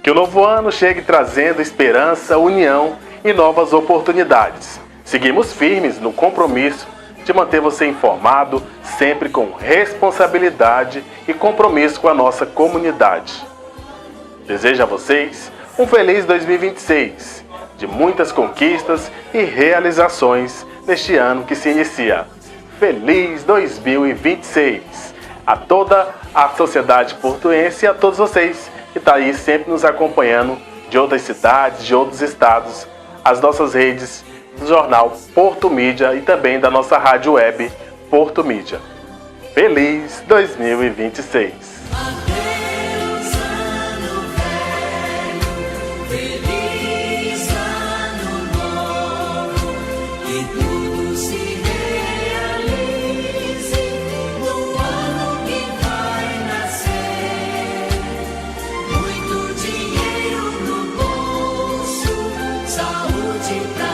Que o novo ano chegue trazendo esperança, união e novas oportunidades. Seguimos firmes no compromisso de manter você informado, sempre com responsabilidade e compromisso com a nossa comunidade. Desejo a vocês um feliz 2026, de muitas conquistas e realizações neste ano que se inicia. Feliz 2026 a toda a sociedade portuense e a todos vocês que estão aí sempre nos acompanhando de outras cidades, de outros estados, as nossas redes do jornal Porto Mídia e também da nossa rádio web Porto Mídia. Feliz 2026! Adeus, ano velho, feliz ano novo, que tudo se realize no ano que vai nascer. Muito dinheiro no bolso, saúde pra